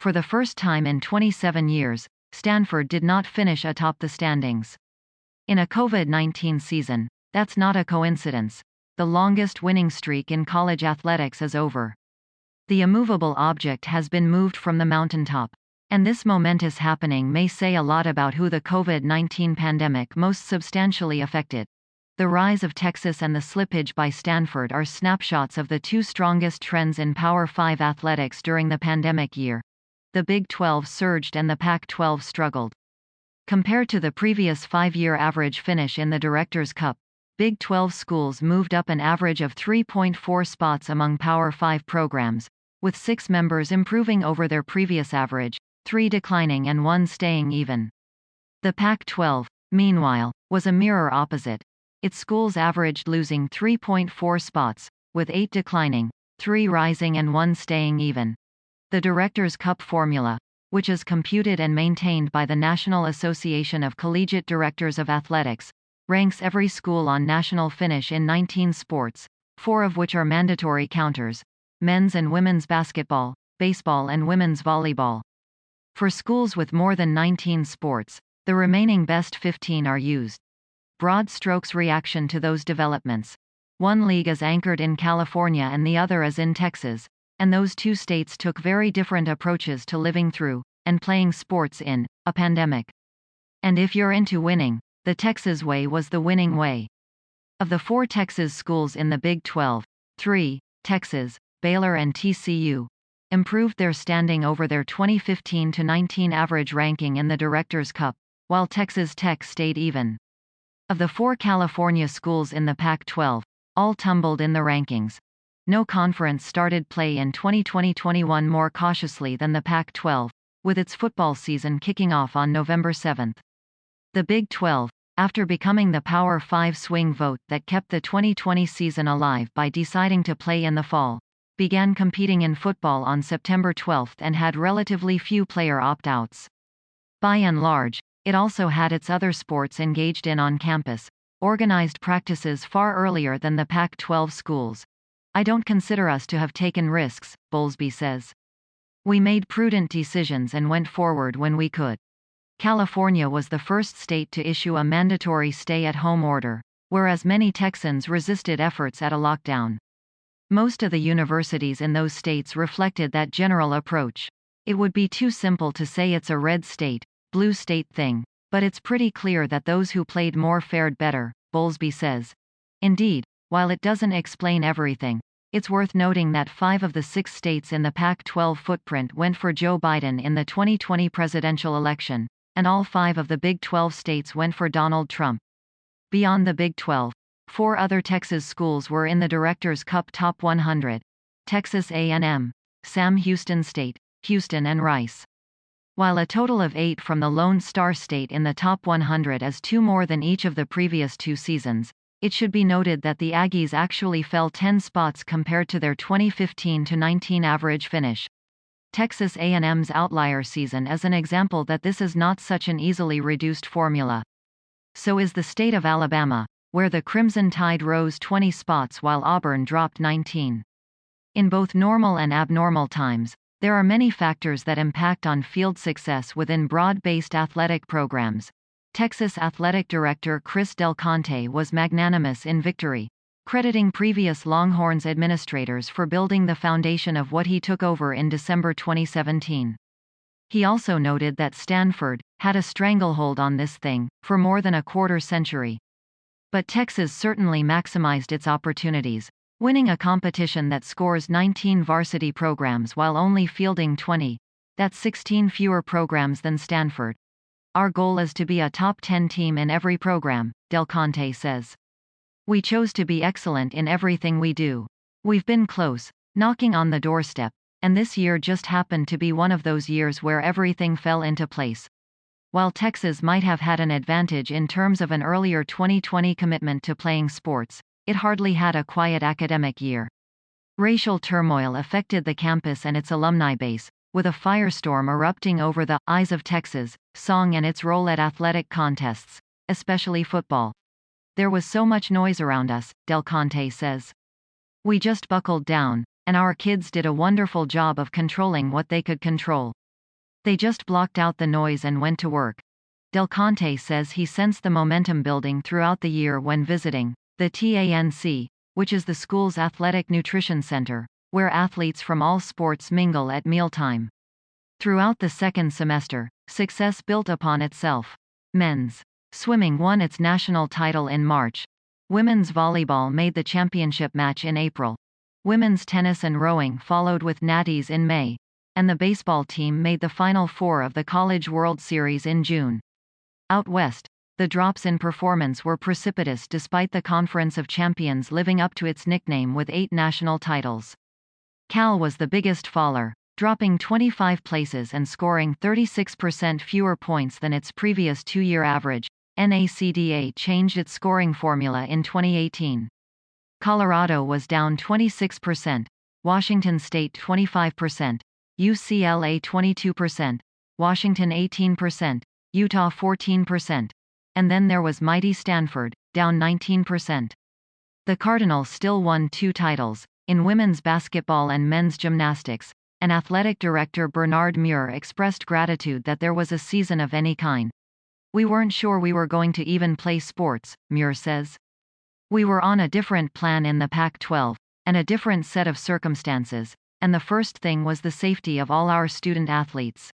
For the first time in 27 years, Stanford did not finish atop the standings. In a COVID-19 season, that's not a coincidence. The longest winning streak in college athletics is over. The immovable object has been moved from the mountaintop. And this momentous happening may say a lot about who the COVID-19 pandemic most substantially affected. The rise of Texas and the slippage by Stanford are snapshots of the two strongest trends in Power 5 athletics during the pandemic year. The Big 12 surged and the Pac-12 struggled. Compared to the previous 5-year average finish in the Directors' Cup, Big 12 schools moved up an average of 3.4 spots among Power 5 programs, with 6 members improving over their previous average, 3 declining and 1 staying even. The Pac-12, meanwhile, was a mirror opposite. Its schools averaged losing 3.4 spots, with 8 declining, 3 rising and 1 staying even. The Directors' Cup formula, which is computed and maintained by the National Association of Collegiate Directors of Athletics, ranks every school on national finish in 19 sports, 4 of which are mandatory counters: men's and women's basketball, baseball and women's volleyball. For schools with more than 19 sports, the remaining best 15 are used. Broad strokes reaction to those developments. One league is anchored in California and the other is in Texas, and those two states took very different approaches to living through and playing sports in a pandemic. And if you're into winning, the Texas way was the winning way. Of the 4 Texas schools in the Big 12, 3, Texas, Baylor and TCU, improved their standing over their 2015-19 average ranking in the Directors' Cup, while Texas Tech stayed even. Of the 4 California schools in the Pac-12, all tumbled in the rankings. No conference started play in 2020-21 more cautiously than the Pac-12, with its football season kicking off on November 7. The Big 12, after becoming the Power 5 swing vote that kept the 2020 season alive by deciding to play in the fall, began competing in football on September 12 and had relatively few player opt-outs. By and large, it also had its other sports engaged in on campus, organized practices far earlier than the Pac-12 schools. I don't consider us to have taken risks, Bowlesby says. We made prudent decisions and went forward when we could. California was the first state to issue a mandatory stay-at-home order, whereas many Texans resisted efforts at a lockdown. Most of the universities in those states reflected that general approach. It would be too simple to say it's a red state, blue state thing, but it's pretty clear that those who played more fared better, Bowlesby says. Indeed, while it doesn't explain everything, it's worth noting that 5 of the 6 states in the Pac-12 footprint went for Joe Biden in the 2020 presidential election, and all 5 of the Big 12 states went for Donald Trump. Beyond the Big 12, 4 other Texas schools were in the Directors' Cup Top 100: Texas A&M, Sam Houston State, Houston and Rice. While a total of 8 from the Lone Star State in the Top 100 is 2 more than each of the previous 2 seasons, it should be noted that the Aggies actually fell 10 spots compared to their 2015-19 average finish. Texas A&M's outlier season is an example that this is not such an easily reduced formula. So is the state of Alabama, where the Crimson Tide rose 20 spots while Auburn dropped 19. In both normal and abnormal times, there are many factors that impact on field success within broad-based athletic programs. Texas Athletic Director Chris Del Conte was magnanimous in victory, crediting previous Longhorns administrators for building the foundation of what he took over in December 2017. He also noted that Stanford had a stranglehold on this thing for more than a quarter century. But Texas certainly maximized its opportunities, winning a competition that scores 19 varsity programs while only fielding 20. That's 16 fewer programs than Stanford. Our goal is to be a top 10 team in every program, Del Conte says. We chose to be excellent in everything we do. We've been close, knocking on the doorstep, and this year just happened to be one of those years where everything fell into place. While Texas might have had an advantage in terms of an earlier 2020 commitment to playing sports, it hardly had a quiet academic year. Racial turmoil affected the campus and its alumni base, with a firestorm erupting over the Eyes of Texas song and its role at athletic contests, especially football. There was so much noise around us, Del Conte says. We just buckled down, and our kids did a wonderful job of controlling what they could control. They just blocked out the noise and went to work. Del Conte says he sensed the momentum building throughout the year when visiting the TANC, which is the school's athletic nutrition center, where athletes from all sports mingle at mealtime. Throughout the second semester, success built upon itself. Men's swimming won its national title in March. Women's volleyball made the championship match in April. Women's tennis and rowing followed with natties in May. And the baseball team made the Final Four of the College World Series in June. Out west, the drops in performance were precipitous despite the Conference of Champions living up to its nickname with 8 national titles. Cal was the biggest faller, dropping 25 places and scoring 36% fewer points than its previous 2-year average. NACDA changed its scoring formula in 2018. Colorado was down 26%, Washington State 25%, UCLA 22%, Washington 18%, Utah 14%. And then there was mighty Stanford, down 19%. The Cardinals still won 2 titles, in women's basketball and men's gymnastics, and athletic director Bernard Muir expressed gratitude that there was a season of any kind. We weren't sure we were going to even play sports, Muir says. We were on a different plan in the Pac-12, and a different set of circumstances, and the first thing was the safety of all our student athletes.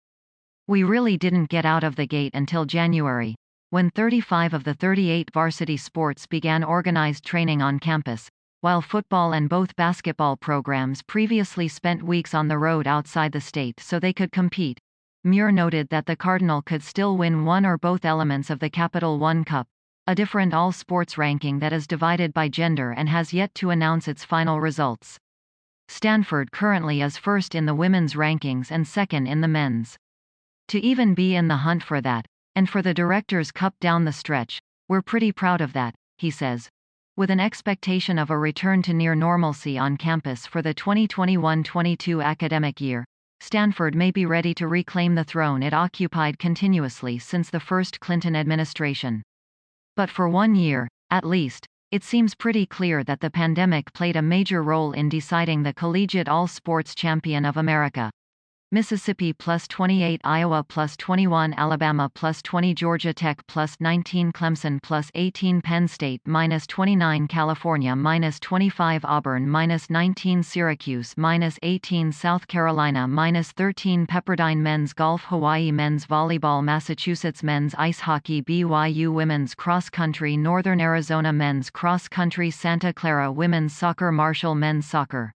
We really didn't get out of the gate until January, when 35 of the 38 varsity sports began organized training on campus, while football and both basketball programs previously spent weeks on the road outside the state so they could compete. Muir noted that the Cardinal could still win one or both elements of the Capital One Cup, a different all-sports ranking that is divided by gender and has yet to announce its final results. Stanford currently is first in the women's rankings and second in the men's. To even be in the hunt for that, and for the Directors' Cup down the stretch, we're pretty proud of that, he says. With an expectation of a return to near normalcy on campus for the 2021-22 academic year, Stanford may be ready to reclaim the throne it occupied continuously since the first Clinton administration. But for 1 year, at least, it seems pretty clear that the pandemic played a major role in deciding the collegiate all-sports champion of America. Mississippi +28, Iowa +21, Alabama +20, Georgia Tech +19, Clemson +18, Penn State -29, California -25, Auburn -19, Syracuse -18, South Carolina -13, Pepperdine men's golf, Hawaii men's volleyball, Massachusetts men's ice hockey, BYU women's cross country, Northern Arizona men's cross country, Santa Clara women's soccer, Marshall men's soccer.